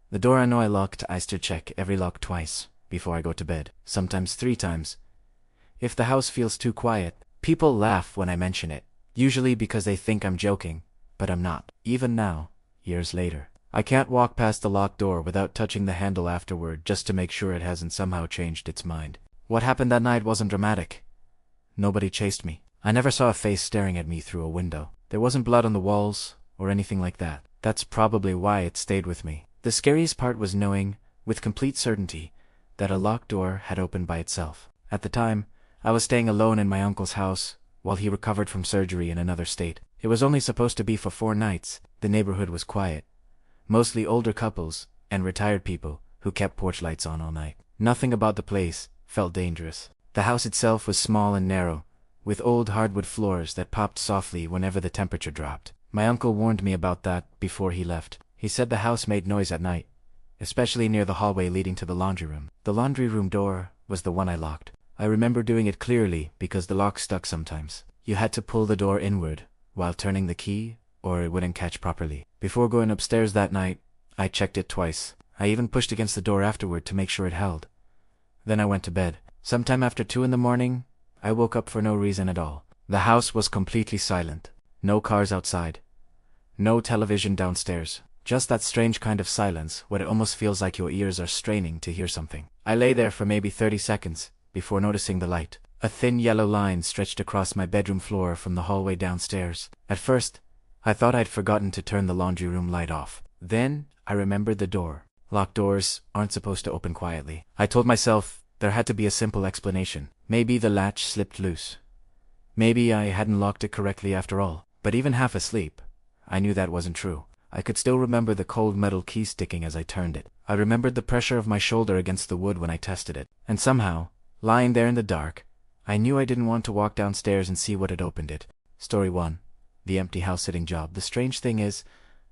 The door I know I locked, I still check every lock twice before I go to bed, sometimes 3 times. If the house feels too quiet, people laugh when I mention it, usually because they think I'm joking, but I'm not. Even now, years later, I can't walk past the locked door without touching the handle afterward just to make sure it hasn't somehow changed its mind. What happened that night wasn't dramatic. Nobody chased me. I never saw a face staring at me through a window. There wasn't blood on the walls or anything like that. That's probably why it stayed with me. The scariest part was knowing, with complete certainty, that a locked door had opened by itself. At the time, I was staying alone in my uncle's house while he recovered from surgery in another state. It was only supposed to be for 4 nights. The neighborhood was quiet. Mostly older couples and retired people who kept porch lights on all night. Nothing about the place felt dangerous. The house itself was small and narrow, with old hardwood floors that popped softly whenever the temperature dropped. My uncle warned me about that before he left. He said the house made noise at night, especially near the hallway leading to the laundry room. The laundry room door was the one I locked. I remember doing it clearly because the lock stuck sometimes. You had to pull the door inward while turning the key, or it wouldn't catch properly. Before going upstairs that night, I checked it twice. I even pushed against the door afterward to make sure it held. Then I went to bed. Sometime after 2 in the morning, I woke up for no reason at all. The house was completely silent. No cars outside. No television downstairs. Just that strange kind of silence where it almost feels like your ears are straining to hear something. I lay there for maybe 30 seconds before noticing the light. A thin yellow line stretched across my bedroom floor from the hallway downstairs. At first, I thought I'd forgotten to turn the laundry room light off. Then, I remembered the door. Locked doors aren't supposed to open quietly. I told myself there had to be a simple explanation. Maybe the latch slipped loose. Maybe I hadn't locked it correctly after all. But even half asleep, I knew that wasn't true. I could still remember the cold metal key sticking as I turned it. I remembered the pressure of my shoulder against the wood when I tested it. And somehow, lying there in the dark, I knew I didn't want to walk downstairs and see what had opened it. Story 1. The empty house-sitting job. The strange thing is,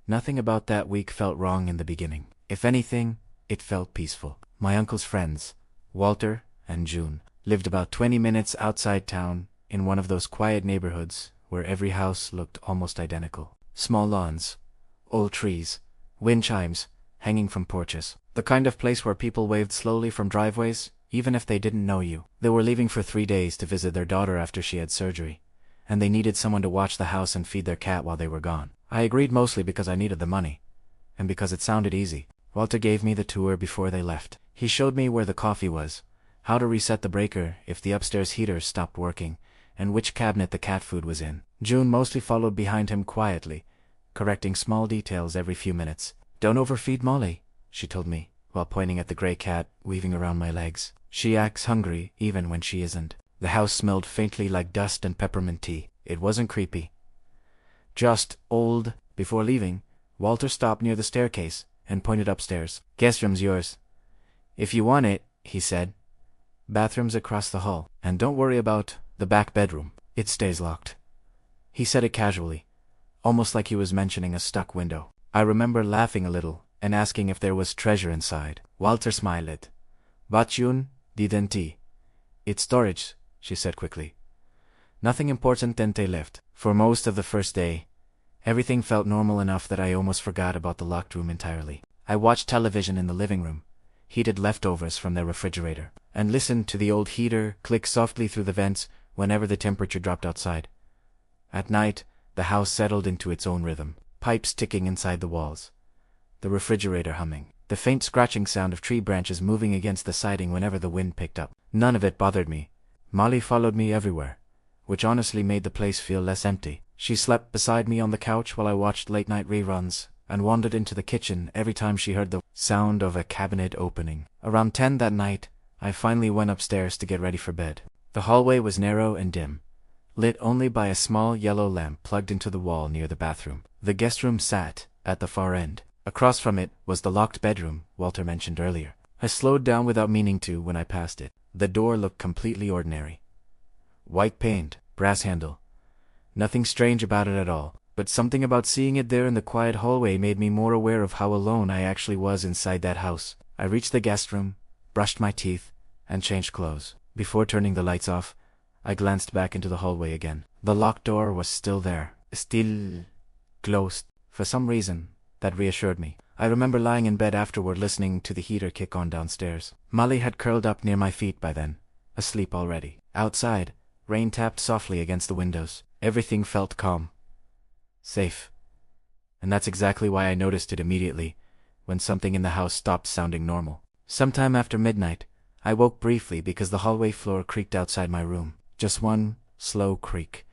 nothing about that week felt wrong in the beginning. If anything, it felt peaceful. My uncle's friends, Walter and June, lived about 20 minutes outside town in one of those quiet neighborhoods where every house looked almost identical. Small lawns, old trees, wind chimes hanging from porches. The kind of place where people waved slowly from driveways, even if they didn't know you. They were leaving for 3 days to visit their daughter after she had surgery, and they needed someone to watch the house and feed their cat while they were gone. I agreed mostly because I needed the money, and because it sounded easy. Walter gave me the tour before they left. He showed me where the coffee was, how to reset the breaker if the upstairs heater stopped working, and which cabinet the cat food was in. June mostly followed behind him quietly, correcting small details every few minutes. "Don't overfeed Molly," she told me, while pointing at the gray cat weaving around my legs. "She acts hungry even when she isn't." The house smelled faintly like dust and peppermint tea. It wasn't creepy, just old. Before leaving, Walter stopped near the staircase and pointed upstairs. "Guest room's yours. If you want it," he said. "Bathroom's across the hall. And don't worry about the back bedroom. It stays locked." He said it casually, almost like he was mentioning a stuck window. I remember laughing a little and asking if there was treasure inside. Walter smiled. "But June, didn't he? It's storage," she said quickly. Nothing important then they left. For most of the first day, everything felt normal enough that I almost forgot about the locked room entirely. I watched television in the living room, heated leftovers from the refrigerator, and listened to the old heater click softly through the vents whenever the temperature dropped outside. At night, the house settled into its own rhythm, pipes ticking inside the walls, the refrigerator humming, the faint scratching sound of tree branches moving against the siding whenever the wind picked up. None of it bothered me. Molly followed me everywhere, which honestly made the place feel less empty. She slept beside me on the couch while I watched late-night reruns, and wandered into the kitchen every time she heard the sound of a cabinet opening. Around 10 that night, I finally went upstairs to get ready for bed. The hallway was narrow and dim, lit only by a small yellow lamp plugged into the wall near the bathroom. The guest room sat at the far end. Across from it was the locked bedroom Walter mentioned earlier. I slowed down without meaning to when I passed it. The door looked completely ordinary. White paint, brass handle. Nothing strange about it at all, but something about seeing it there in the quiet hallway made me more aware of how alone I actually was inside that house. I reached the guest room, brushed my teeth, and changed clothes. Before turning the lights off, I glanced back into the hallway again. The locked door was still there, still closed. For some reason, that reassured me. I remember lying in bed afterward listening to the heater kick on downstairs. Molly had curled up near my feet by then, asleep already. Outside, rain tapped softly against the windows. Everything felt calm. Safe. And that's exactly why I noticed it immediately, when something in the house stopped sounding normal. Sometime after midnight, I woke briefly because the hallway floor creaked outside my room. Just one slow creak,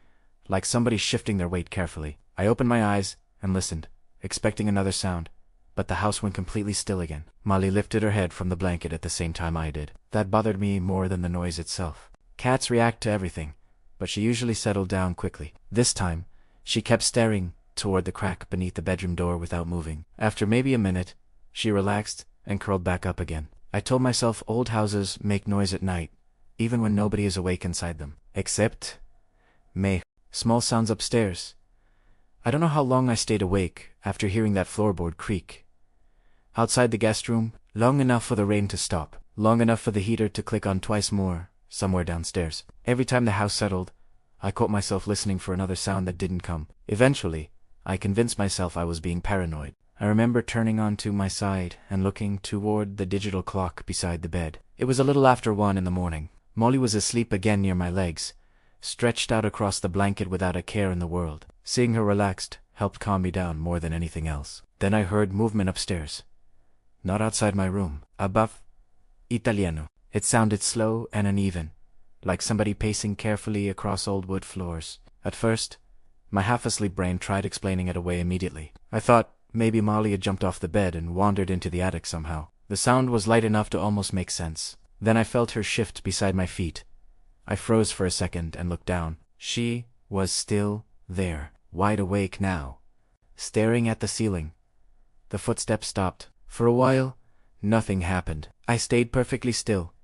like somebody shifting their weight carefully. I opened my eyes and listened, expecting another sound, but the house went completely still again. Molly lifted her head from the blanket at the same time I did. That bothered me more than the noise itself. Cats react to everything, but she usually settled down quickly. This time, she kept staring toward the crack beneath the bedroom door without moving. After maybe a minute, she relaxed and curled back up again. I told myself old houses make noise at night, even when nobody is awake inside them. Except small sounds upstairs. I don't know how long I stayed awake after hearing that floorboard creak. Outside the guest room, long enough for the rain to stop, long enough for the heater to click on twice more, somewhere downstairs. Every time the house settled, I caught myself listening for another sound that didn't come. Eventually, I convinced myself I was being paranoid. I remember turning onto my side and looking toward the digital clock beside the bed. It was a little after 1 in the morning. Molly was asleep again near my legs, stretched out across the blanket without a care in the world. Seeing her relaxed helped calm me down more than anything else. Then I heard movement upstairs. Not outside my room. Above. Italiano. It sounded slow and uneven, like somebody pacing carefully across old wood floors. At first, my half-asleep brain tried explaining it away immediately. I thought maybe Molly had jumped off the bed and wandered into the attic somehow. The sound was light enough to almost make sense. Then I felt her shift beside my feet. I froze for a second and looked down. She was still there, wide awake now, staring at the ceiling. The footsteps stopped. For a while, nothing happened. I stayed perfectly still,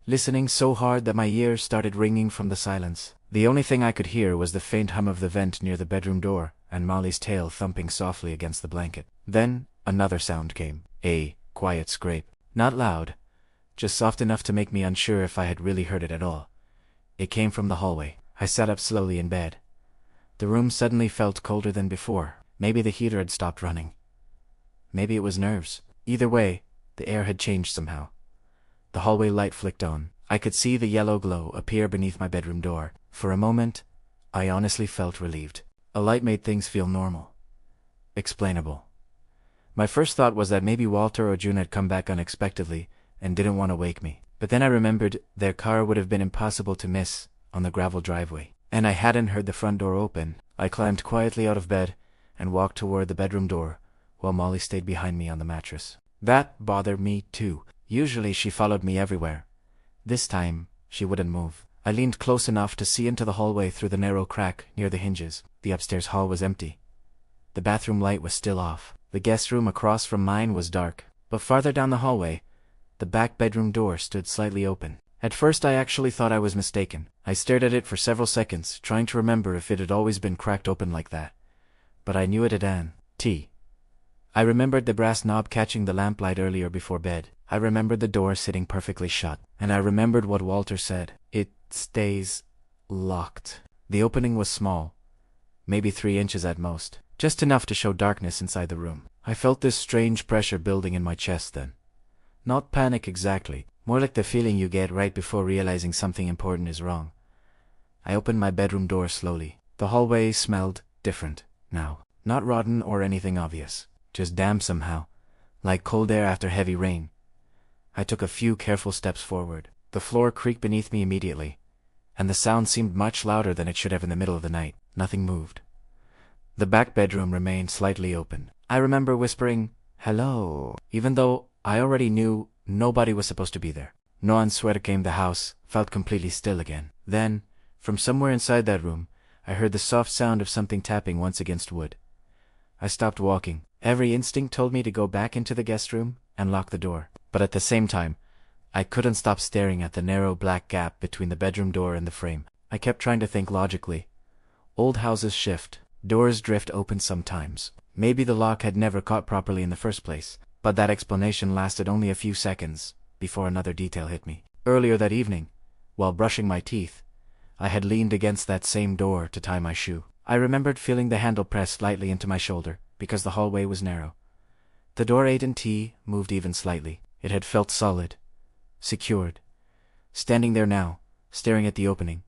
listening so hard that my ears started ringing from the silence. The only thing I could hear was the faint hum of the vent near the bedroom door and Molly's tail thumping softly against the blanket. Then another sound came. A quiet scrape. Not loud, just soft enough to make me unsure if I had really heard it at all. It came from the hallway. I sat up slowly in bed. The room suddenly felt colder than before. Maybe the heater had stopped running. Maybe it was nerves. Either way, the air had changed somehow. The hallway light flicked on. I could see the yellow glow appear beneath my bedroom door. For a moment, I honestly felt relieved. A light made things feel normal. Explainable. My first thought was that maybe Walter or June had come back unexpectedly and didn't want to wake me. But then I remembered their car would have been impossible to miss on the gravel driveway. And I hadn't heard the front door open. I climbed quietly out of bed and walked toward the bedroom door, while Molly stayed behind me on the mattress. That bothered me too. Usually she followed me everywhere. This time, she wouldn't move. I leaned close enough to see into the hallway through the narrow crack near the hinges. The upstairs hall was empty. The bathroom light was still off. The guest room across from mine was dark. But farther down the hallway, the back bedroom door stood slightly open. At first I actually thought I was mistaken. I stared at it for several seconds, trying to remember if it had always been cracked open like that. But I knew it had I remembered the brass knob catching the lamplight earlier before bed. I remembered the door sitting perfectly shut. And I remembered what Walter said. It stays locked. The opening was small, maybe 3 inches at most, just enough to show darkness inside the room. I felt this strange pressure building in my chest then. Not panic exactly, more like the feeling you get right before realizing something important is wrong. I opened my bedroom door slowly. The hallway smelled different now. Not rotten or anything obvious, just damp somehow, like cold air after heavy rain. I took a few careful steps forward. The floor creaked beneath me immediately, and the sound seemed much louder than it should have in the middle of the night. Nothing moved. The back bedroom remained slightly open. I remember whispering, "Hello," even though I already knew nobody was supposed to be there. No answer came. The house felt completely still again. Then, from somewhere inside that room, I heard the soft sound of something tapping once against wood. I stopped walking. Every instinct told me to go back into the guest room and lock the door. But at the same time, I couldn't stop staring at the narrow black gap between the bedroom door and the frame. I kept trying to think logically. Old houses shift. Doors drift open sometimes. Maybe the lock had never caught properly in the first place. But that explanation lasted only a few seconds before another detail hit me. Earlier that evening, while brushing my teeth, I had leaned against that same door to tie my shoe. I remembered feeling the handle press lightly into my shoulder because the hallway was narrow. The door A&T moved even slightly. It had felt solid, secured. Standing there now, staring at the opening,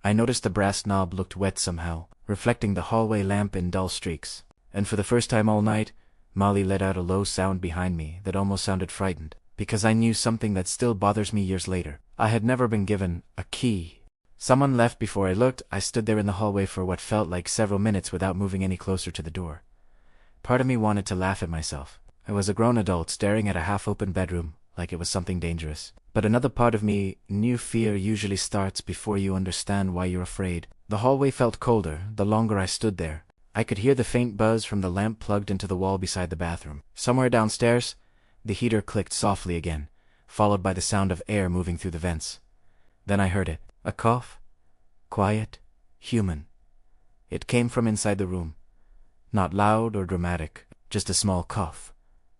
I noticed the brass knob looked wet somehow, reflecting the hallway lamp in dull streaks. And for the first time all night, Molly let out a low sound behind me that almost sounded frightened, because I knew something that still bothers me years later. I had never been given a key. Someone left before I looked. I stood there in the hallway for what felt like several minutes without moving any closer to the door. Part of me wanted to laugh at myself. I was a grown adult staring at a half-open bedroom like it was something dangerous. But another part of me knew fear usually starts before you understand why you're afraid. The hallway felt colder the longer I stood there. I could hear the faint buzz from the lamp plugged into the wall beside the bathroom. Somewhere downstairs, the heater clicked softly again, followed by the sound of air moving through the vents. Then I heard it. A cough. Quiet. Human. It came from inside the room. Not loud or dramatic, just a small cough.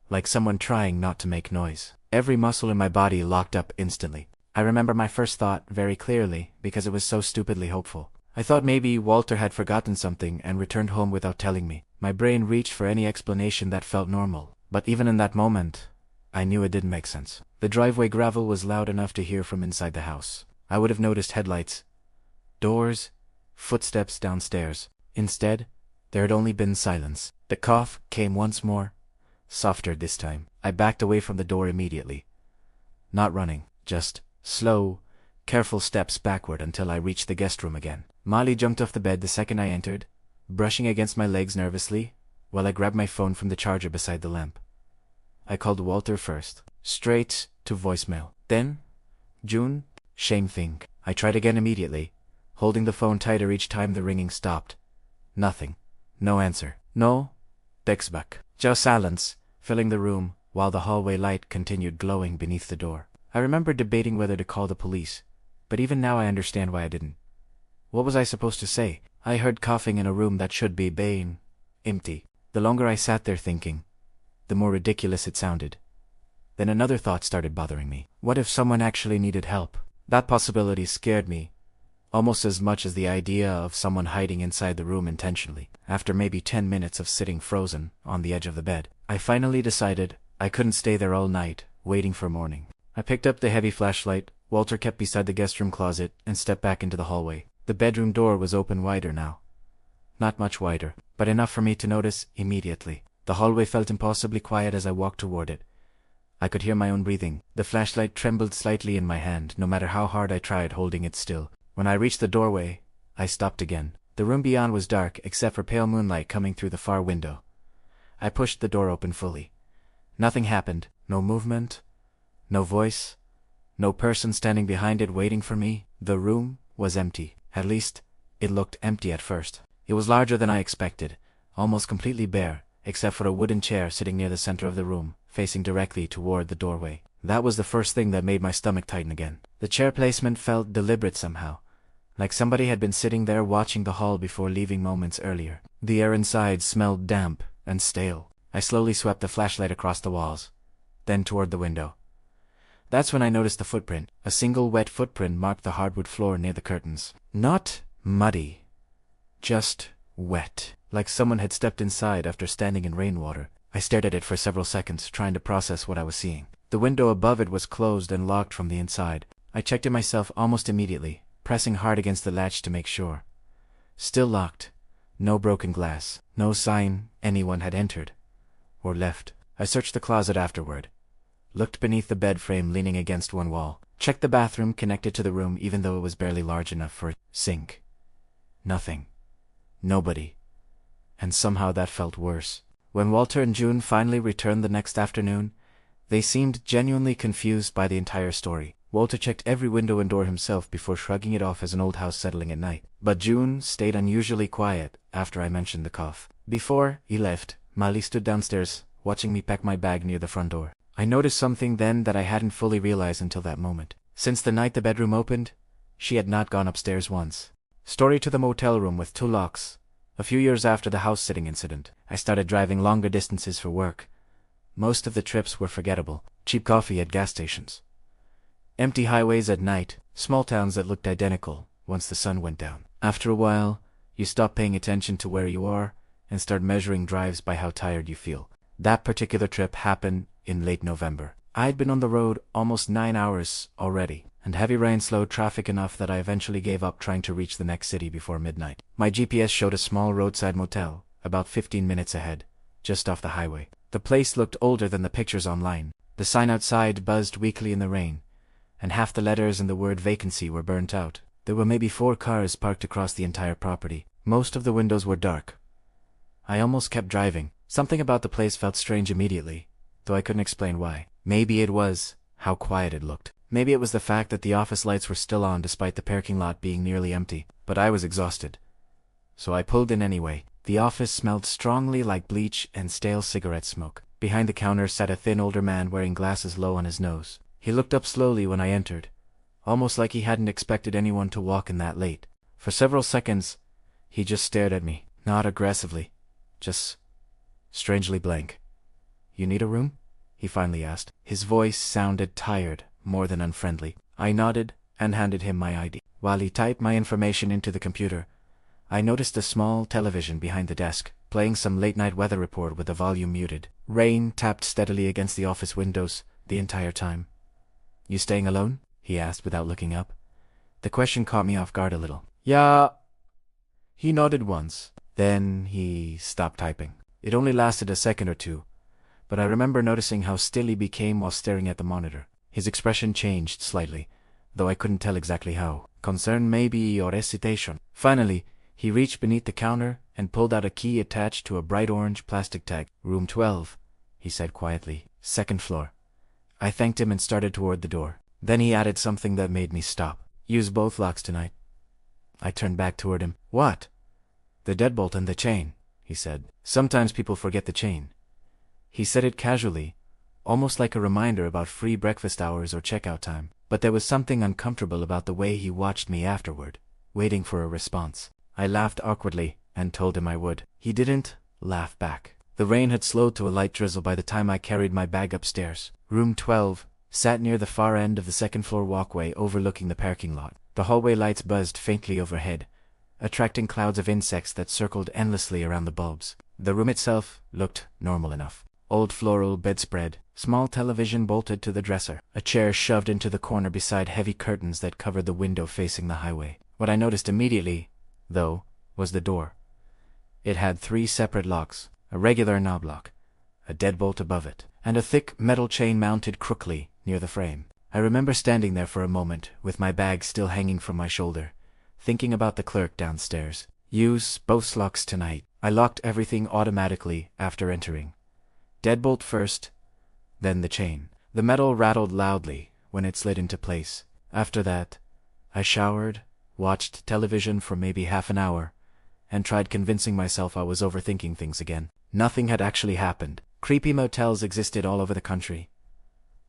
Like someone trying not to make noise. Every muscle in my body locked up instantly. I remember my first thought very clearly because it was so stupidly hopeful. I thought maybe Walter had forgotten something and returned home without telling me. My brain reached for any explanation that felt normal. But even in that moment, I knew it didn't make sense. The driveway gravel was loud enough to hear from inside the house. I would have noticed headlights, doors, footsteps downstairs. Instead, there had only been silence. The cough came once more, softer this time. I backed away from the door immediately. Not running, just slow, careful steps backward until I reached the guest room again. Molly jumped off the bed the second I entered, brushing against my legs nervously, while I grabbed my phone from the charger beside the lamp. I called Walter first, straight to voicemail. Then, June, same thing. I tried again immediately, holding the phone tighter each time the ringing stopped. Nothing. No answer. No. Text back. Just silence, filling the room, while the hallway light continued glowing beneath the door. I remember debating whether to call the police, but even now I understand why I didn't. What was I supposed to say? I heard coughing in a room that should be empty. The longer I sat there thinking, the more ridiculous it sounded. Then another thought started bothering me. What if someone actually needed help? That possibility scared me, almost as much as the idea of someone hiding inside the room intentionally. After maybe 10 minutes of sitting frozen on the edge of the bed, I finally decided I couldn't stay there all night, waiting for morning. I picked up the heavy flashlight Walter kept beside the guest room closet and stepped back into the hallway. The bedroom door was open wider now. Not much wider, but enough for me to notice immediately. The hallway felt impossibly quiet as I walked toward it. I could hear my own breathing. The flashlight trembled slightly in my hand, no matter how hard I tried holding it still. When I reached the doorway, I stopped again. The room beyond was dark, except for pale moonlight coming through the far window. I pushed the door open fully. Nothing happened. No movement. No voice. No person standing behind it waiting for me. The room was empty. At least, it looked empty at first. It was larger than I expected, almost completely bare, except for a wooden chair sitting near the center of the room, facing directly toward the doorway. That was the first thing that made my stomach tighten again. The chair placement felt deliberate somehow, like somebody had been sitting there watching the hall before leaving moments earlier. The air inside smelled damp and stale. I slowly swept the flashlight across the walls, then toward the window. That's when I noticed the footprint. A single wet footprint marked the hardwood floor near the curtains. Not muddy, just wet, like someone had stepped inside after standing in rainwater. I stared at it for several seconds, trying to process what I was seeing. The window above it was closed and locked from the inside. I checked it myself almost immediately, pressing hard against the latch to make sure. Still locked. No broken glass. No sign anyone had entered or left. I searched the closet afterward. Looked beneath the bed frame leaning against one wall. Checked the bathroom connected to the room even though it was barely large enough for a sink. Nothing. Nobody. And somehow that felt worse. When Walter and June finally returned the next afternoon, they seemed genuinely confused by the entire story. Walter checked every window and door himself before shrugging it off as an old house settling at night. But June stayed unusually quiet after I mentioned the cough. Before he left, Molly stood downstairs, watching me pack my bag near the front door. I noticed something then that I hadn't fully realized until that moment. Since the night the bedroom opened, she had not gone upstairs once. Story to the motel room with 2 locks. A few years after the house-sitting incident, I started driving longer distances for work. Most of the trips were forgettable. Cheap coffee at gas stations. Empty highways at night. Small towns that looked identical once the sun went down. After a while, you stop paying attention to where you are and start measuring drives by how tired you feel. That particular trip happened in late November. I'd been on the road almost 9 hours already, and heavy rain slowed traffic enough that I eventually gave up trying to reach the next city before midnight. My GPS showed a small roadside motel, about 15 minutes ahead, just off the highway. The place looked older than the pictures online. The sign outside buzzed weakly in the rain, and half the letters and the word vacancy were burnt out. There were maybe 4 cars parked across the entire property. Most of the windows were dark. I almost kept driving. Something about the place felt strange immediately, though I couldn't explain why. Maybe it was how quiet it looked. Maybe it was the fact that the office lights were still on despite the parking lot being nearly empty. But I was exhausted, so I pulled in anyway. The office smelled strongly like bleach and stale cigarette smoke. Behind the counter sat a thin older man wearing glasses low on his nose. He looked up slowly when I entered, almost like he hadn't expected anyone to walk in that late. For several seconds, he just stared at me, not aggressively, just strangely blank. "You need a room?" he finally asked. His voice sounded tired, more than unfriendly. I nodded and handed him my ID. While he typed my information into the computer, I noticed a small television behind the desk, playing some late-night weather report with the volume muted. Rain tapped steadily against the office windows the entire time. "You staying alone?" he asked without looking up. The question caught me off guard a little. "Yeah." He nodded once. Then he stopped typing. It only lasted a second or two, but I remember noticing how still he became while staring at the monitor. His expression changed slightly, though I couldn't tell exactly how. Concern maybe, or hesitation. Finally, he reached beneath the counter and pulled out a key attached to a bright orange plastic tag. "Room 12, he said quietly. "Second floor." I thanked him and started toward the door. Then he added something that made me stop. "Use both locks tonight." I turned back toward him. "What?" "The deadbolt and the chain," he said. "Sometimes people forget the chain." He said it casually, almost like a reminder about free breakfast hours or checkout time. But there was something uncomfortable about the way he watched me afterward, waiting for a response. I laughed awkwardly and told him I would. He didn't laugh back. The rain had slowed to a light drizzle by the time I carried my bag upstairs. Room 12 sat near the far end of the second-floor walkway overlooking the parking lot. The hallway lights buzzed faintly overhead, attracting clouds of insects that circled endlessly around the bulbs. The room itself looked normal enough. Old floral bedspread, small television bolted to the dresser, a chair shoved into the corner beside heavy curtains that covered the window facing the highway. What I noticed immediately, though, was the door. It had 3 separate locks, a regular knob lock, a deadbolt above it, and a thick metal chain mounted crookedly near the frame. I remember standing there for a moment, with my bag still hanging from my shoulder, thinking about the clerk downstairs. "Use both locks tonight." I locked everything automatically after entering. Deadbolt first, then the chain. The metal rattled loudly when it slid into place. After that, I showered, watched television for maybe half an hour, and tried convincing myself I was overthinking things again. Nothing had actually happened. Creepy motels existed all over the country.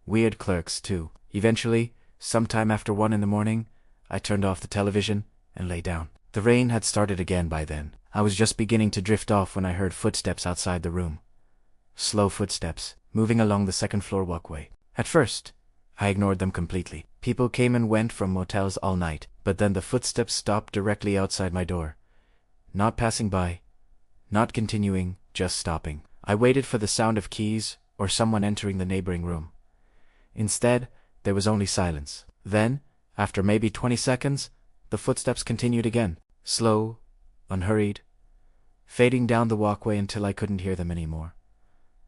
Weird clerks, too. Eventually, sometime after 1 in the morning, I turned off the television and lay down. The rain had started again by then. I was just beginning to drift off when I heard footsteps outside the room. Slow footsteps, moving along the second-floor walkway. At first, I ignored them completely. People came and went from motels all night, but then the footsteps stopped directly outside my door. Not passing by, not continuing, just stopping. I waited for the sound of keys or someone entering the neighboring room. Instead, there was only silence. Then, after maybe 20 seconds, the footsteps continued again, slow, unhurried, fading down the walkway until I couldn't hear them anymore.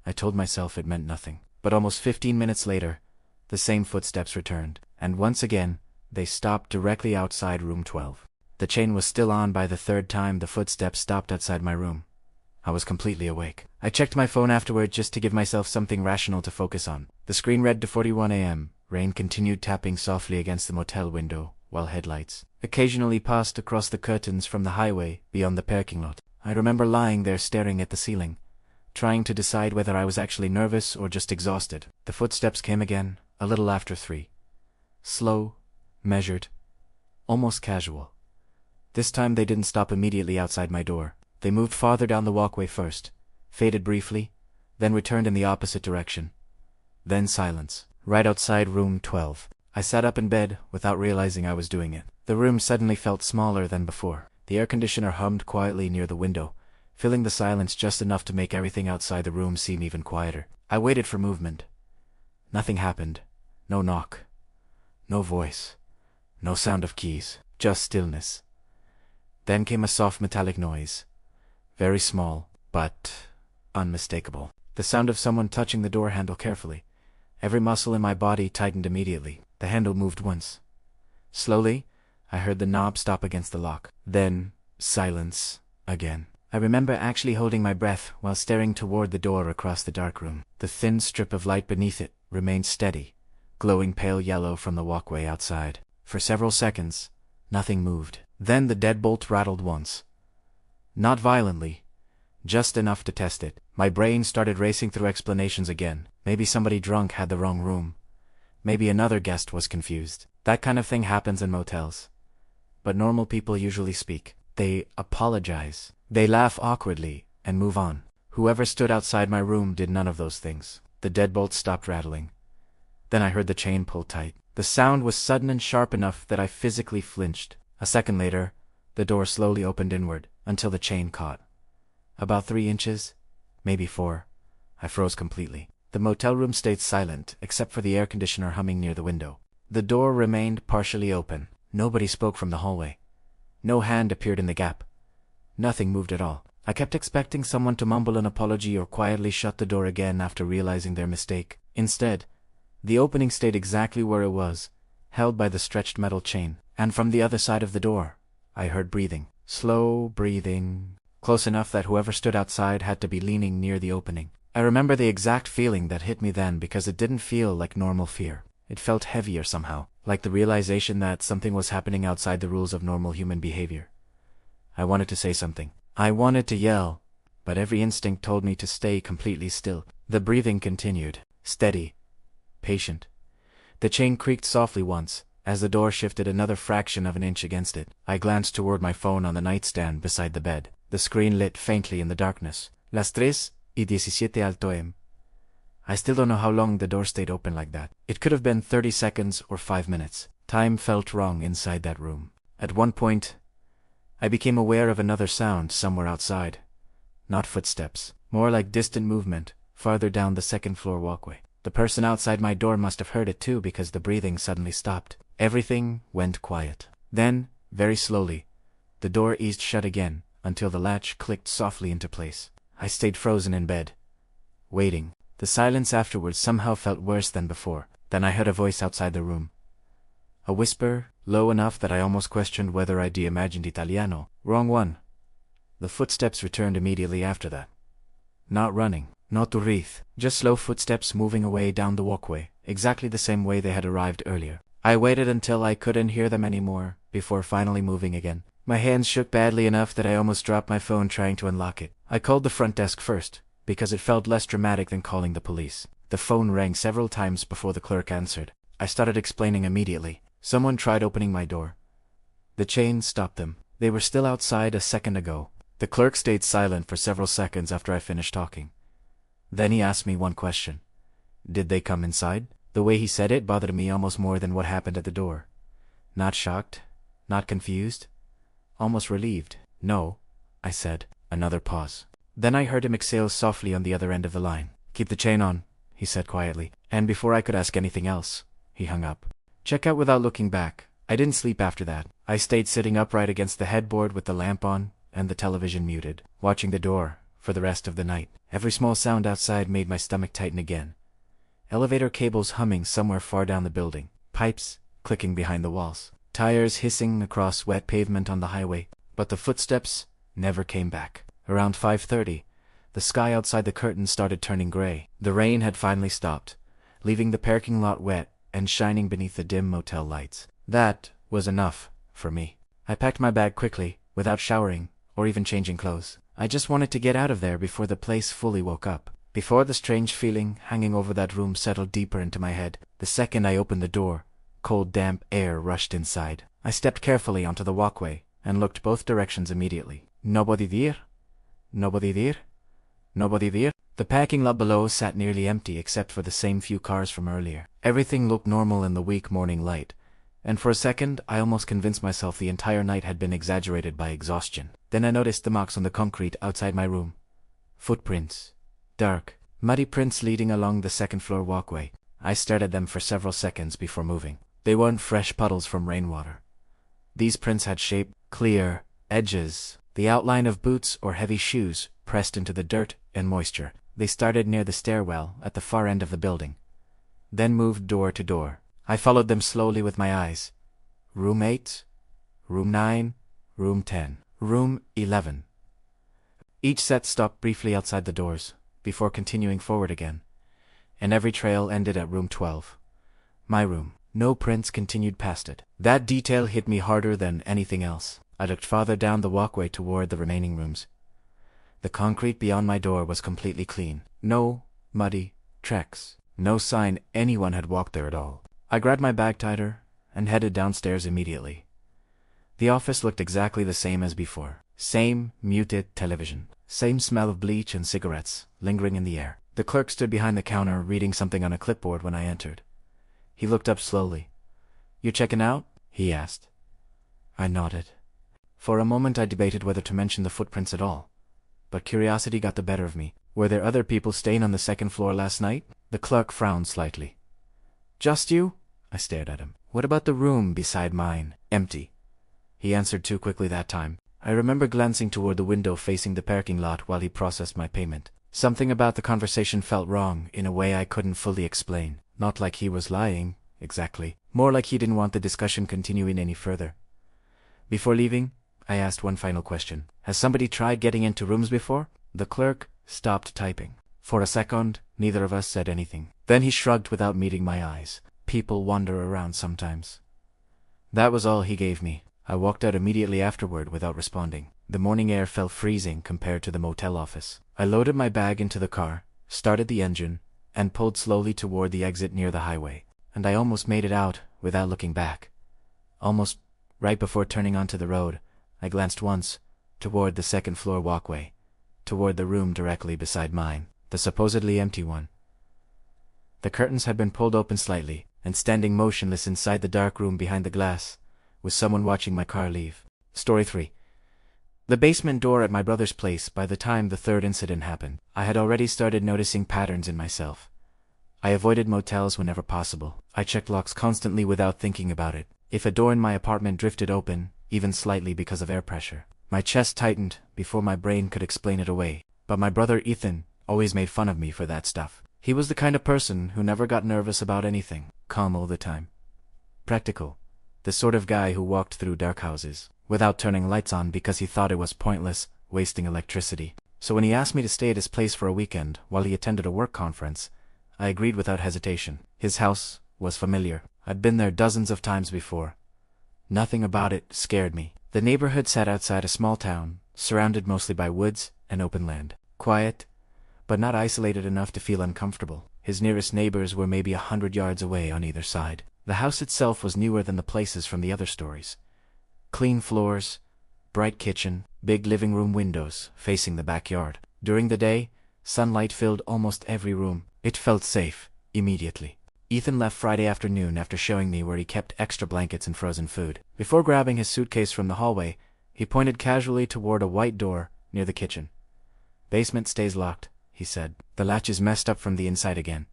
I told myself it meant nothing. But almost 15 minutes later, the same footsteps returned, and once again, they stopped directly outside room 12. The chain was still on by the 3rd time the footsteps stopped outside my room. I was completely awake. I checked my phone afterward just to give myself something rational to focus on. The screen read to 41 a.m. Rain continued tapping softly against the motel window, while headlights occasionally passed across the curtains from the highway beyond the parking lot. I remember lying there staring at the ceiling, trying to decide whether I was actually nervous or just exhausted. The footsteps came again, a little after 3. Slow, measured, almost casual. This time they didn't stop immediately outside my door. They moved farther down the walkway first, faded briefly, then returned in the opposite direction. Then silence. Right outside room 12. I sat up in bed without realizing I was doing it. The room suddenly felt smaller than before. The air conditioner hummed quietly near the window, filling the silence just enough to make everything outside the room seem even quieter. I waited for movement. Nothing happened. No knock. No voice. No sound of keys. Just stillness. Then came a soft metallic noise. Very small, but unmistakable. The sound of someone touching the door handle carefully. Every muscle in my body tightened immediately. The handle moved once. Slowly, I heard the knob stop against the lock. Then, silence again. I remember actually holding my breath while staring toward the door across the dark room. The thin strip of light beneath it remained steady, glowing pale yellow from the walkway outside. For several seconds, nothing moved. Then the deadbolt rattled once. Not violently, just enough to test it. My brain started racing through explanations again. Maybe somebody drunk had the wrong room. Maybe another guest was confused. That kind of thing happens in motels. But normal people usually speak. They apologize. They laugh awkwardly and move on. Whoever stood outside my room did none of those things. The deadbolt stopped rattling. Then I heard the chain pull tight. The sound was sudden and sharp enough that I physically flinched. A second later, the door slowly opened inward until the chain caught. About 3 inches, maybe 4. I froze completely. The motel room stayed silent, except for the air conditioner humming near the window. The door remained partially open. Nobody spoke from the hallway. No hand appeared in the gap. Nothing moved at all. I kept expecting someone to mumble an apology or quietly shut the door again after realizing their mistake. Instead, the opening stayed exactly where it was, held by the stretched metal chain. And from the other side of the door, I heard breathing. Slow breathing. Close enough that whoever stood outside had to be leaning near the opening. I remember the exact feeling that hit me then because it didn't feel like normal fear. It felt heavier somehow, like the realization that something was happening outside the rules of normal human behavior. I wanted to say something. I wanted to yell, but every instinct told me to stay completely still. The breathing continued, steady, patient. The chain creaked softly once, as the door shifted another fraction of an inch against it. I glanced toward my phone on the nightstand beside the bed. The screen lit faintly in the darkness. Las 3:17 alto m. I still don't know how long the door stayed open like that. It could have been 30 seconds or 5 minutes. Time felt wrong inside that room. At one point, I became aware of another sound somewhere outside. Not footsteps, more like distant movement, farther down the second-floor walkway. The person outside my door must have heard it too because the breathing suddenly stopped. Everything went quiet. Then, very slowly, the door eased shut again until the latch clicked softly into place. I stayed frozen in bed, waiting. The silence afterwards somehow felt worse than before. Then I heard a voice outside the room. A whisper, low enough that I almost questioned whether I'd imagined Italiano. Wrong one. The footsteps returned immediately after that. Not running, not to wreath, just slow footsteps moving away down the walkway, exactly the same way they had arrived earlier. I waited until I couldn't hear them anymore, before finally moving again. My hands shook badly enough that I almost dropped my phone trying to unlock it. I called the front desk first, because it felt less dramatic than calling the police. The phone rang several times before the clerk answered. I started explaining immediately. Someone tried opening my door. The chain stopped them. They were still outside a second ago. The clerk stayed silent for several seconds after I finished talking. Then he asked me one question. Did they come inside? The way he said it bothered me almost more than what happened at the door. Not shocked, not confused, almost relieved. No, I said. Another pause. Then I heard him exhale softly on the other end of the line. Keep the chain on, he said quietly. And before I could ask anything else, he hung up. Check out without looking back. I didn't sleep after that. I stayed sitting upright against the headboard with the lamp on and the television muted, watching the door for the rest of the night. Every small sound outside made my stomach tighten again. Elevator cables humming somewhere far down the building. Pipes clicking behind the walls. Tires hissing across wet pavement on the highway. But the footsteps never came back. Around 5:30, the sky outside the curtain started turning gray. The rain had finally stopped, leaving the parking lot wet and shining beneath the dim motel lights. That was enough for me. I packed my bag quickly, without showering or even changing clothes. I just wanted to get out of there before the place fully woke up. Before the strange feeling hanging over that room settled deeper into my head, the second I opened the door, cold damp air rushed inside. I stepped carefully onto the walkway and looked both directions immediately. Nobody there? Nobody there? Nobody there? The parking lot below sat nearly empty except for the same few cars from earlier. Everything looked normal in the weak morning light, and for a second I almost convinced myself the entire night had been exaggerated by exhaustion. Then I noticed the marks on the concrete outside my room. Footprints. Dark, muddy prints leading along the second-floor walkway. I stared at them for several seconds before moving. They weren't fresh puddles from rainwater. These prints had shape, clear edges, the outline of boots or heavy shoes pressed into the dirt and moisture. They started near the stairwell at the far end of the building, then moved door to door. I followed them slowly with my eyes. Room 8, Room 9, Room 10, Room 11. Each set stopped briefly outside the doors, before continuing forward again, and every trail ended at Room 12. My room. No prints continued past it. That detail hit me harder than anything else. I looked farther down the walkway toward the remaining rooms. The concrete beyond my door was completely clean. No muddy tracks. No sign anyone had walked there at all. I grabbed my bag tighter and headed downstairs immediately. The office looked exactly the same as before. Same muted television. Same smell of bleach and cigarettes lingering in the air. The clerk stood behind the counter reading something on a clipboard when I entered. He looked up slowly. "You checking out?" he asked. I nodded. For a moment I debated whether to mention the footprints at all, but curiosity got the better of me. Were there other people staying on the second floor last night? The clerk frowned slightly. "Just you?" I stared at him. "What about the room beside mine?" "Empty." He answered too quickly that time. I remember glancing toward the window facing the parking lot while he processed my payment. Something about the conversation felt wrong in a way I couldn't fully explain. Not like he was lying, exactly. More like he didn't want the discussion continuing any further. Before leaving, I asked one final question. "Has somebody tried getting into rooms before?" The clerk stopped typing. For a second, neither of us said anything. Then he shrugged without meeting my eyes. "People wander around sometimes." That was all he gave me. I walked out immediately afterward without responding. The morning air felt freezing compared to the motel office. I loaded my bag into the car, started the engine, and pulled slowly toward the exit near the highway. And I almost made it out without looking back. Almost right before turning onto the road, I glanced once toward the second-floor walkway, toward the room directly beside mine, the supposedly empty one. The curtains had been pulled open slightly, and standing motionless inside the dark room behind the glass was someone watching my car leave. Story 3. The basement door at my brother's place. By the time the third incident happened, I had already started noticing patterns in myself. I avoided motels whenever possible. I checked locks constantly without thinking about it. If a door in my apartment drifted open, even slightly because of air pressure, my chest tightened before my brain could explain it away. But my brother Ethan always made fun of me for that stuff. He was the kind of person who never got nervous about anything, calm all the time. Practical. The sort of guy who walked through dark houses without turning lights on because he thought it was pointless, wasting electricity. So when he asked me to stay at his place for a weekend while he attended a work conference, I agreed without hesitation. His house was familiar. I'd been there dozens of times before. Nothing about it scared me. The neighborhood sat outside a small town, surrounded mostly by woods and open land. Quiet, but not isolated enough to feel uncomfortable. His nearest neighbors were maybe 100 yards away on either side. The house itself was newer than the places from the other stories. Clean floors, bright kitchen, big living room windows facing the backyard. During the day, sunlight filled almost every room. It felt safe, immediately. Ethan left Friday afternoon after showing me where he kept extra blankets and frozen food. Before grabbing his suitcase from the hallway, he pointed casually toward a white door near the kitchen. "Basement stays locked," he said. "The latch is messed up from the inside again."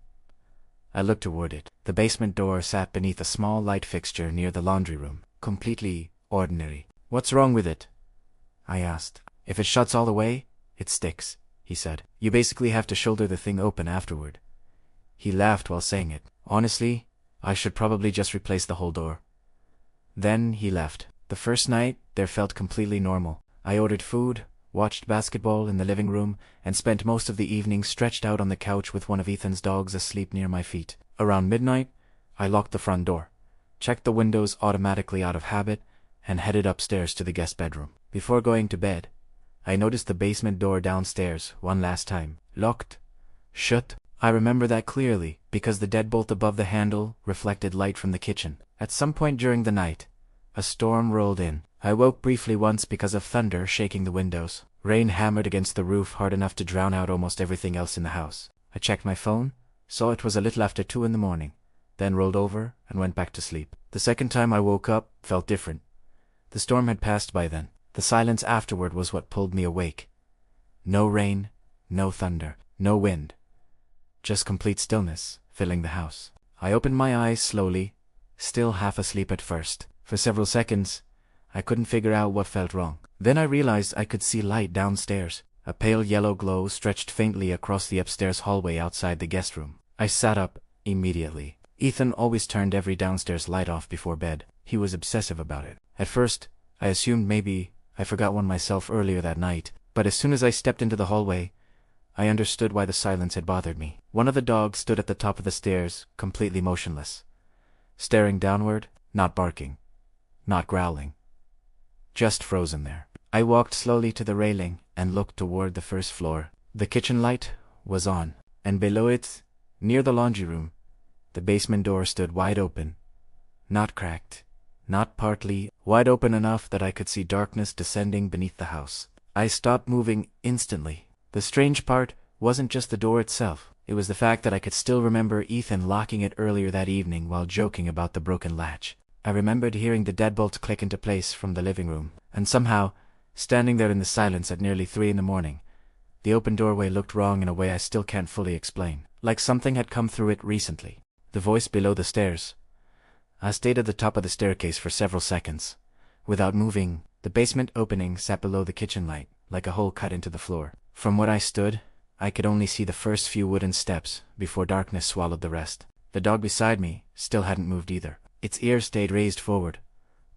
I looked toward it. The basement door sat beneath a small light fixture near the laundry room. Completely ordinary. "What's wrong with it?" I asked. "If it shuts all the way, it sticks," he said. "You basically have to shoulder the thing open afterward." He laughed while saying it. "Honestly, I should probably just replace the whole door." Then he left. The first night there felt completely normal. I ordered food, watched basketball in the living room, and spent most of the evening stretched out on the couch with one of Ethan's dogs asleep near my feet. Around midnight, I locked the front door, checked the windows automatically out of habit, and headed upstairs to the guest bedroom. Before going to bed, I noticed the basement door downstairs one last time. Locked. Shut. I remember that clearly, because the deadbolt above the handle reflected light from the kitchen. At some point during the night, a storm rolled in. I woke briefly once because of thunder shaking the windows. Rain hammered against the roof hard enough to drown out almost everything else in the house. I checked my phone, saw it was a little after 2 in the morning, then rolled over and went back to sleep. The second time I woke up felt different. The storm had passed by then. The silence afterward was what pulled me awake. No rain, no thunder, no wind. Just complete stillness filling the house. I opened my eyes slowly, still half asleep at first. For several seconds, I couldn't figure out what felt wrong. Then I realized I could see light downstairs. A pale yellow glow stretched faintly across the upstairs hallway outside the guest room. I sat up immediately. Ethan always turned every downstairs light off before bed. He was obsessive about it. At first, I assumed maybe I forgot one myself earlier that night, but as soon as I stepped into the hallway, I understood why the silence had bothered me. One of the dogs stood at the top of the stairs, completely motionless, staring downward, not barking, not growling, just frozen there. I walked slowly to the railing and looked toward the first floor. The kitchen light was on, and below it, near the laundry room, the basement door stood wide open, not cracked, not partly, wide open enough that I could see darkness descending beneath the house. I stopped moving instantly. The strange part wasn't just the door itself. It was the fact that I could still remember Ethan locking it earlier that evening while joking about the broken latch. I remembered hearing the deadbolt click into place from the living room, and somehow, standing there in the silence at nearly 3 a.m, the open doorway looked wrong in a way I still can't fully explain. Like something had come through it recently. The voice below the stairs. I stayed at the top of the staircase for several seconds. Without moving, the basement opening sat below the kitchen light, like a hole cut into the floor. From where I stood, I could only see the first few wooden steps before darkness swallowed the rest. The dog beside me still hadn't moved either. Its ears stayed raised forward,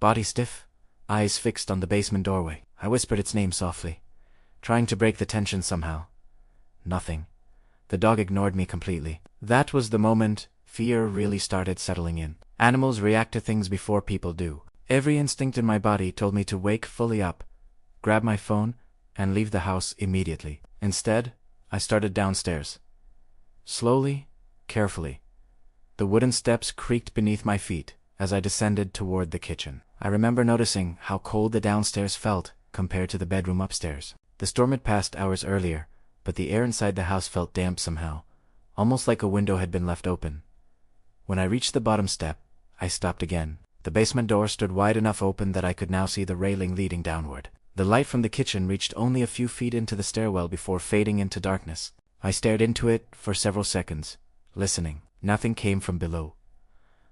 body stiff, eyes fixed on the basement doorway. I whispered its name softly, trying to break the tension somehow. Nothing. The dog ignored me completely. That was the moment fear really started settling in. Animals react to things before people do. Every instinct in my body told me to wake fully up, grab my phone, and leave the house immediately. Instead, I started downstairs. Slowly, carefully. The wooden steps creaked beneath my feet as I descended toward the kitchen. I remember noticing how cold the downstairs felt compared to the bedroom upstairs. The storm had passed hours earlier, but the air inside the house felt damp somehow, almost like a window had been left open. When I reached the bottom step, I stopped again. The basement door stood wide enough open that I could now see the railing leading downward. The light from the kitchen reached only a few feet into the stairwell before fading into darkness. I stared into it for several seconds, listening. Nothing came from below.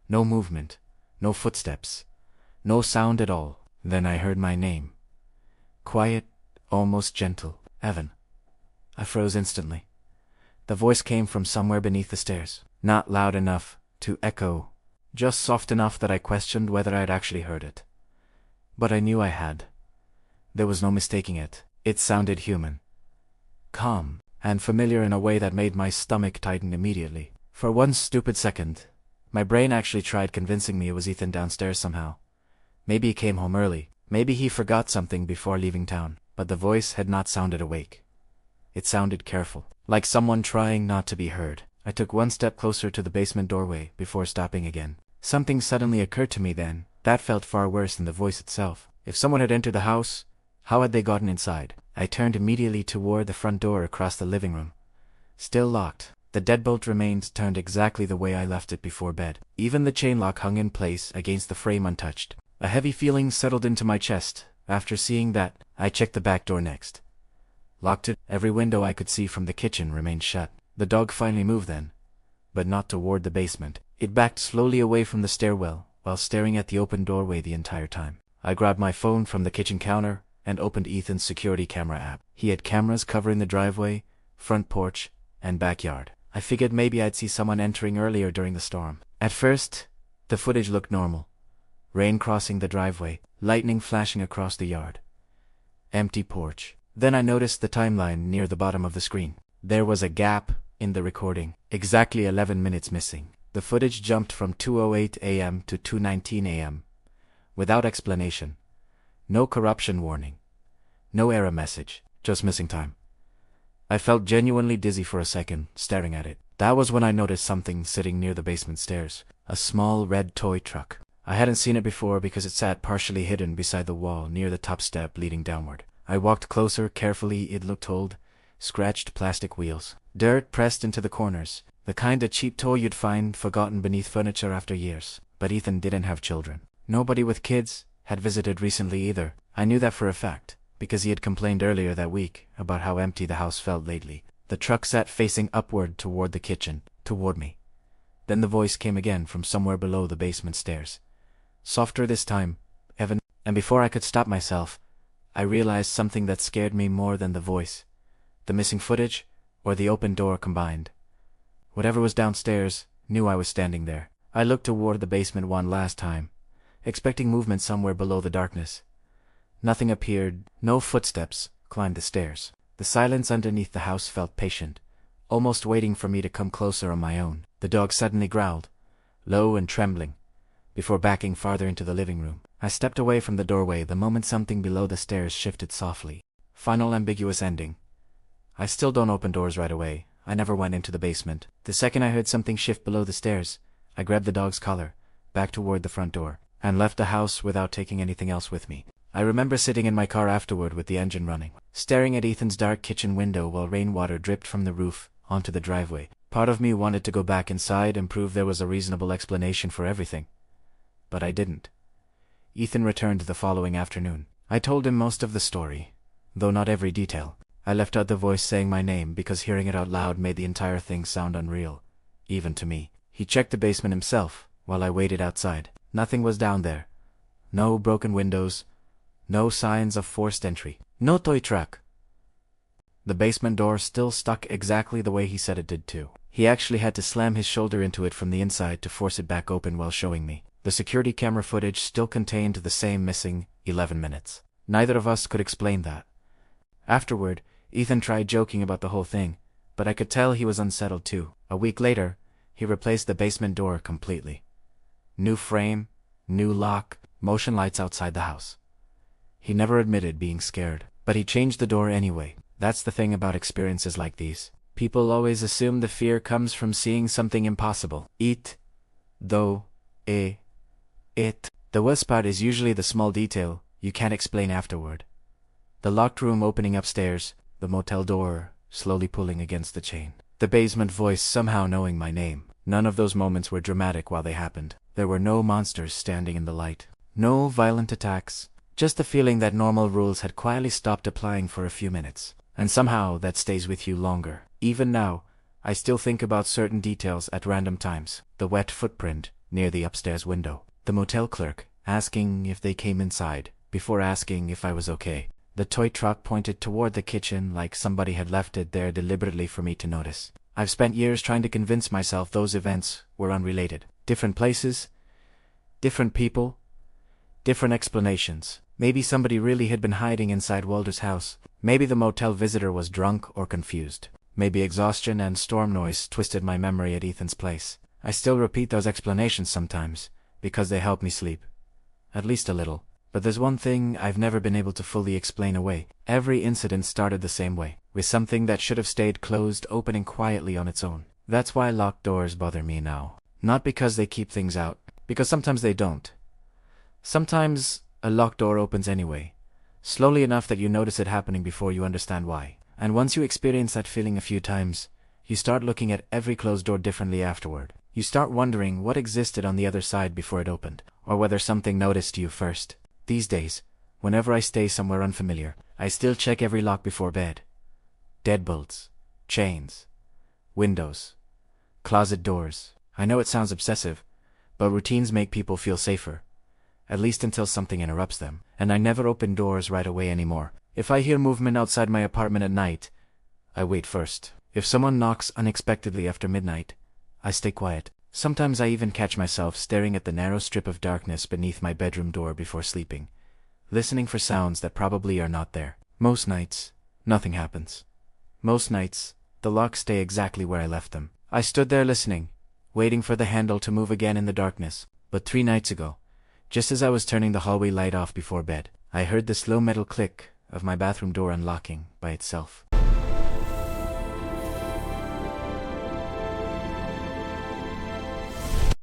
No movement, no footsteps, no sound at all. Then I heard my name. Quiet, almost gentle. Evan. I froze instantly. The voice came from somewhere beneath the stairs. Not loud enough to echo, just soft enough that I questioned whether I'd actually heard it. But I knew I had. There was no mistaking it. It sounded human. Calm, and familiar in a way that made my stomach tighten immediately. For one stupid second, my brain actually tried convincing me it was Ethan downstairs somehow. Maybe he came home early. Maybe he forgot something before leaving town. But the voice had not sounded awake. It sounded careful, like someone trying not to be heard. I took one step closer to the basement doorway before stopping again. Something suddenly occurred to me then. That felt far worse than the voice itself. If someone had entered the house, how had they gotten inside? I turned immediately toward the front door across the living room. Still locked. The deadbolt remained turned exactly the way I left it before bed. Even the chain lock hung in place against the frame untouched. A heavy feeling settled into my chest. After seeing that, I checked the back door next. Locked it. Every window I could see from the kitchen remained shut. The dog finally moved then, but not toward the basement. It backed slowly away from the stairwell, while staring at the open doorway the entire time. I grabbed my phone from the kitchen counter and opened Ethan's security camera app. He had cameras covering the driveway, front porch, and backyard. I figured maybe I'd see someone entering earlier during the storm. At first, the footage looked normal. Rain crossing the driveway, lightning flashing across the yard. Empty porch. Then I noticed the timeline near the bottom of the screen. There was a gap in the recording, exactly 11 minutes missing. The footage jumped from 2:08 a.m. to 2:19 a.m. without explanation. No corruption warning. No error message, just missing time. I felt genuinely dizzy for a second, staring at it. That was when I noticed something sitting near the basement stairs. A small red toy truck. I hadn't seen it before because it sat partially hidden beside the wall near the top step leading downward. I walked closer carefully. It looked old. Scratched plastic wheels. Dirt pressed into the corners. The kind of cheap toy you'd find forgotten beneath furniture after years. But Ethan didn't have children. Nobody with kids had visited recently either. I knew that for a fact, because he had complained earlier that week about how empty the house felt lately. The truck sat facing upward toward the kitchen, toward me. Then the voice came again from somewhere below the basement stairs. Softer this time, Evan, and before I could stop myself, I realized something that scared me more than the voice, the missing footage, or the open door combined. Whatever was downstairs knew I was standing there. I looked toward the basement one last time, expecting movement somewhere below the darkness. Nothing appeared, no footsteps climbed the stairs. The silence underneath the house felt patient, almost waiting for me to come closer on my own. The dog suddenly growled, low and trembling, before backing farther into the living room. I stepped away from the doorway the moment something below the stairs shifted softly. Final ambiguous ending. I still don't open doors right away. I never went into the basement. The second I heard something shift below the stairs, I grabbed the dog's collar, back toward the front door, and left the house without taking anything else with me. I remember sitting in my car afterward with the engine running, staring at Ethan's dark kitchen window while rainwater dripped from the roof onto the driveway. Part of me wanted to go back inside and prove there was a reasonable explanation for everything. But I didn't. Ethan returned the following afternoon. I told him most of the story, though not every detail. I left out the voice saying my name because hearing it out loud made the entire thing sound unreal, even to me. He checked the basement himself while I waited outside. Nothing was down there. No broken windows. No signs of forced entry. No toy truck. The basement door still stuck exactly the way he said it did too. He actually had to slam his shoulder into it from the inside to force it back open while showing me. The security camera footage still contained the same missing 11 minutes. Neither of us could explain that. Afterward, Ethan tried joking about the whole thing, but I could tell he was unsettled too. A week later, he replaced the basement door completely. New frame, new lock, motion lights outside the house. He never admitted being scared, but he changed the door anyway. That's the thing about experiences like these. People always assume the fear comes from seeing something impossible. It. The worst part is usually the small detail you can't explain afterward. The locked room opening upstairs, the motel door slowly pulling against the chain, the basement voice somehow knowing my name. None of those moments were dramatic while they happened. There were no monsters standing in the light. No violent attacks. Just the feeling that normal rules had quietly stopped applying for a few minutes. And somehow that stays with you longer. Even now, I still think about certain details at random times. The wet footprint near the upstairs window. The motel clerk asking if they came inside, before asking if I was okay. The toy truck pointed toward the kitchen like somebody had left it there deliberately for me to notice. I've spent years trying to convince myself those events were unrelated. Different places, different people, different explanations. Maybe somebody really had been hiding inside Walter's house. Maybe the motel visitor was drunk or confused. Maybe exhaustion and storm noise twisted my memory at Ethan's place. I still repeat those explanations sometimes, because they help me sleep. At least a little. But there's one thing I've never been able to fully explain away. Every incident started the same way, with something that should have stayed closed opening quietly on its own. That's why locked doors bother me now. Not because they keep things out, because sometimes they don't. Sometimes a locked door opens anyway, slowly enough that you notice it happening before you understand why. And once you experience that feeling a few times, you start looking at every closed door differently afterward. You start wondering what existed on the other side before it opened, or whether something noticed you first. These days, whenever I stay somewhere unfamiliar, I still check every lock before bed. Deadbolts, chains, windows, closet doors. I know it sounds obsessive, but routines make people feel safer, at least until something interrupts them. And I never open doors right away anymore. If I hear movement outside my apartment at night, I wait first. If someone knocks unexpectedly after midnight, I stay quiet. Sometimes I even catch myself staring at the narrow strip of darkness beneath my bedroom door before sleeping, listening for sounds that probably are not there. Most nights, nothing happens. Most nights, the locks stay exactly where I left them. I stood there listening, waiting for the handle to move again in the darkness. But 3 nights ago, just as I was turning the hallway light off before bed, I heard the slow metal click of my bathroom door unlocking by itself.